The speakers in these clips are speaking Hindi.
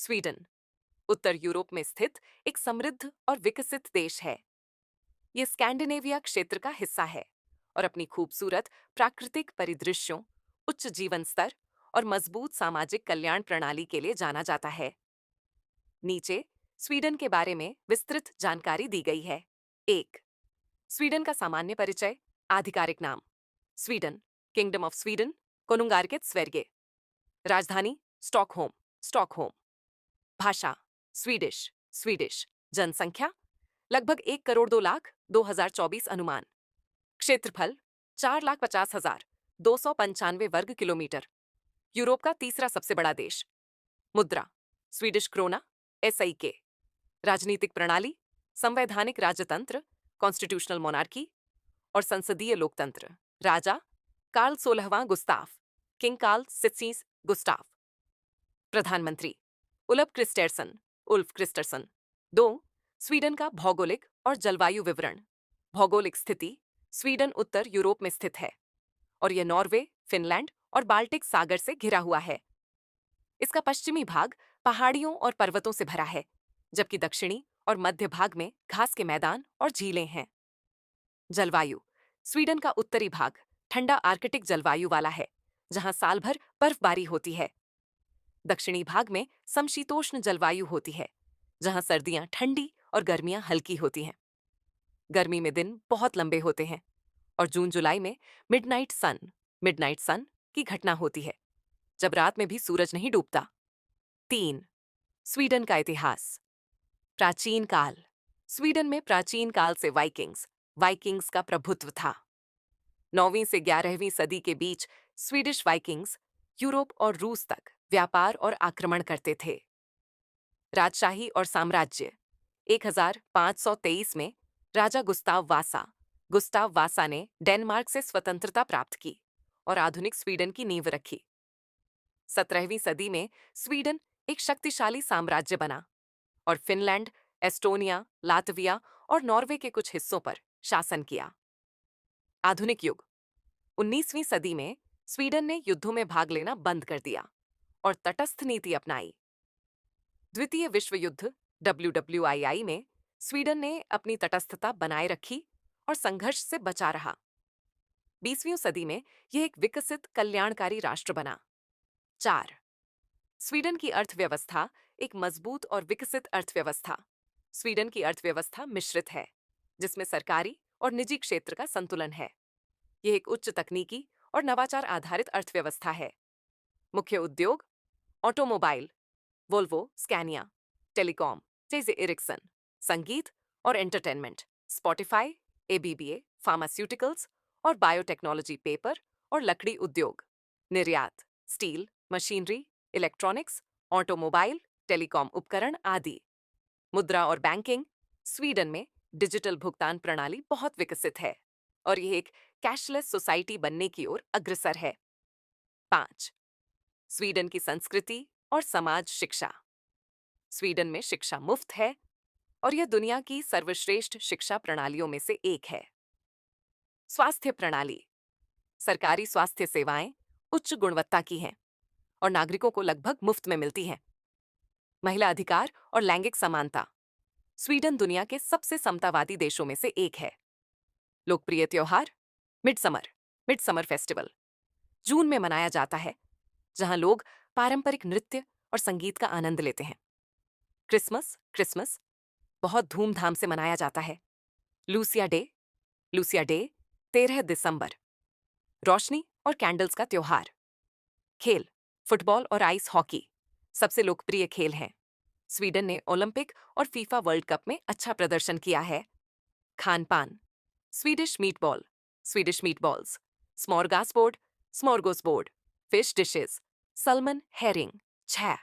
स्वीडन उत्तर यूरोप में स्थित एक समृद्ध और विकसित देश है। ये स्कैंडिनेविया क्षेत्र का हिस्सा है और अपनी खूबसूरत प्राकृतिक परिदृश्यों, उच्च जीवन स्तर और मजबूत सामाजिक कल्याण प्रणाली के लिए जाना जाता है। नीचे स्वीडन के बारे में विस्तृत जानकारी दी गई है। एक, स्वीडन का सामान्य परिचय। आधिकारिक नाम स्वीडन, किंगडम ऑफ स्वीडन, कोनुंगार्केत स्वेर्गे। राजधानी स्टॉकहोम, स्टॉकहोम। भाषा स्वीडिश, स्वीडिश। जनसंख्या लगभग 1 करोड़ 2 लाख, 2024 अनुमान। क्षेत्रफल 4,50,295 वर्ग किलोमीटर। यूरोप का तीसरा सबसे बड़ा देश। मुद्रा स्वीडिश क्रोना, SIK। राजनीतिक प्रणाली संवैधानिक राजतंत्र, कॉन्स्टिट्यूशनल मोनार्की और संसदीय लोकतंत्र। राजा कार्ल 16वां गुस्ताफ, किंग कार्ल 16 गुस्ताफ। प्रधानमंत्री Ulf Kristersson, Ulf Kristersson. 2, Sweden का भौगोलिक और जलवायु विवरण। भौगोलिक स्थिति स्वीडन उत्तर यूरोप में स्थित है और यह नॉर्वे, फिनलैंड और बाल्टिक सागर से घिरा हुआ है। इसका पश्चिमी भाग पहाड़ियों और पर्वतों से भरा है, जबकि दक्षिणी और मध्य भाग में घास के मैदान और झीलें हैं। जलवायु स्वीडन का उत्तरी भाग ठंडा आर्कटिक जलवायु वाला है, जहां साल भर बर्फबारी होती है। दक्षिणी भाग में समशीतोष्ण जलवायु होती है, जहां सर्दियां ठंडी और गर्मियां हल्की होती हैं। गर्मी में दिन बहुत लंबे होते हैं और जून जुलाई में मिडनाइट सन की घटना होती है, जब रात में भी सूरज नहीं डूबता। 3, स्वीडन का इतिहास। प्राचीन काल स्वीडन में प्राचीन काल से वाइकिंग्स का प्रभुत्व था। 9वीं से 11वीं सदी के बीच स्वीडिश वाइकिंग्स यूरोप और रूस तक व्यापार और आक्रमण करते थे। राजशाही और साम्राज्य 1523 में राजा गुस्ताव वासा ने डेनमार्क से स्वतंत्रता प्राप्त की और आधुनिक स्वीडन की नींव रखी। 17वीं सदी में स्वीडन एक शक्तिशाली साम्राज्य बना और फिनलैंड, एस्टोनिया, लातविया और नॉर्वे के कुछ हिस्सों पर शासन किया। आधुनिक युग 19वीं सदी में स्वीडन ने युद्धों में भाग लेना बंद कर दिया और तटस्थ नीति अपनाई। द्वितीय विश्व युद्ध WWII में स्वीडन ने अपनी तटस्थता बनाए रखी और संघर्ष से बचा रहा। 20वीं सदी में यह एक विकसित कल्याणकारी राष्ट्र बना। 4, स्वीडन की अर्थव्यवस्था एक मजबूत और विकसित अर्थव्यवस्था। स्वीडन की अर्थव्यवस्था मिश्रित है, जिसमें सरकारी और निजी क्षेत्र का संतुलन है। यह एक उच्च तकनीकी और नवाचार आधारित अर्थव्यवस्था है। मुख्य उद्योग ऑटोमोबाइल, वोल्वो, स्कैनिया। टेलीकॉम, जैसे एरिक्सन। संगीत और एंटरटेनमेंट, स्पॉटिफाई, ABBA। फार्मास्यूटिकल्स और बायोटेक्नोलॉजी, पेपर और लकड़ी उद्योग। निर्यात steel, machinery, electronics, automobile, telecom उपकरण आदि। मुद्रा और बैंकिंग स्वीडन में डिजिटल भुगतान प्रणाली बहुत विकसित है और यह एक कैशलेस सोसाइटी बनने की ओर अग्रसर है। 5, स्वीडन की संस्कृति और समाज शिक्षा। स्वीडन में शिक्षा मुफ्त है और यह दुनिया की सर्वश्रेष्ठ शिक्षा प्रणालियों में से एक है। स्वास्थ्य प्रणाली सरकारी स्वास्थ्य सेवाएं उच्च गुणवत्ता की हैं और नागरिकों को लगभग मुफ्त में मिलती हैं। महिला अधिकार और लैंगिक समानता स्वीडन दुनिया के सबसे समतावादी देशों में से एक है। लोकप्रिय त्योहार मिडसमर फेस्टिवल जून में मनाया जाता है, जहां लोग पारंपरिक नृत्य और संगीत का आनंद लेते हैं। क्रिसमस बहुत धूमधाम से मनाया जाता है। लूसिया डे 13 दिसंबर। रोशनी और कैंडल्स का त्योहार। खेल फुटबॉल और आइस हॉकी सबसे लोकप्रिय खेल हैं। स्वीडन ने ओलंपिक और फीफा वर्ल्ड कप में अच्छा प्रदर्शन किया है। खान पान Swedish meatballs, smorgasbord, fish dishes, salmon, herring. 6,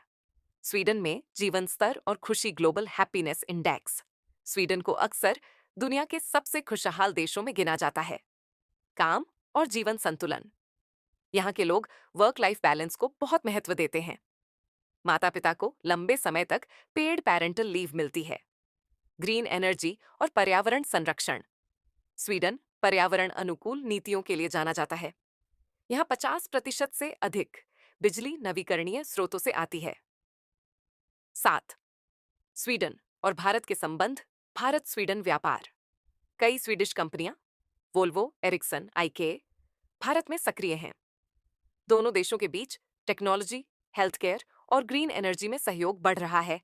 Sweden में जीवन स्तर और खुशी ग्लोबल हैप्पीनेस इंडेक्स स्वीडन को अक्सर दुनिया के सबसे खुशहाल देशों में गिना जाता है। काम और जीवन संतुलन यहाँ के लोग वर्क लाइफ बैलेंस को बहुत महत्व देते हैं। माता पिता को लंबे समय तक पेड पैरेंटल लीव मिलती है। ग्रीन एनर्जी और पर्यावरण संरक्षण स्वीडन पर्यावरण अनुकूल नीतियों के लिए जाना जाता है। यहाँ 50% से अधिक बिजली नवीकरणीय स्रोतों से आती है। 7. स्वीडन और भारत के संबंध। भारत स्वीडन व्यापार। कई स्वीडिश कंपनियां वोल्वो, एरिक्सन, आईके भारत में सक्रिय हैं। दोनों देशों के बीच टेक्नोलॉजी, हेल्थ केयर और ग्रीन एनर्जी में सहयोग बढ़ रहा है।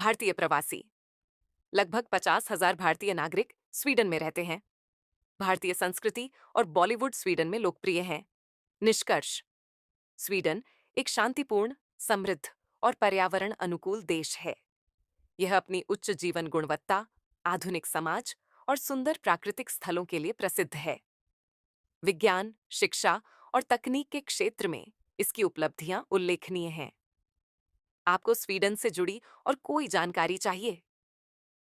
भारतीय प्रवासी। लगभग 50,000 भारतीय नागरिक स्वीडन में रहते हैं। भारतीय संस्कृति और बॉलीवुड स्वीडन में लोकप्रिय हैं। निष्कर्ष। स्वीडन एक शांतिपूर्ण, समृद्ध और पर्यावरण अनुकूल देश है। यह अपनी उच्च जीवन गुणवत्ता, आधुनिक समाज और सुंदर प्राकृतिक स्थलों के लिए प्रसिद्ध है। विज्ञान, शिक्षा और तकनीक के क्षेत्र में इसकी उपलब्धियां उल्लेखनीय हैं। आपको स्वीडन से जुड़ी और कोई जानकारी चाहिए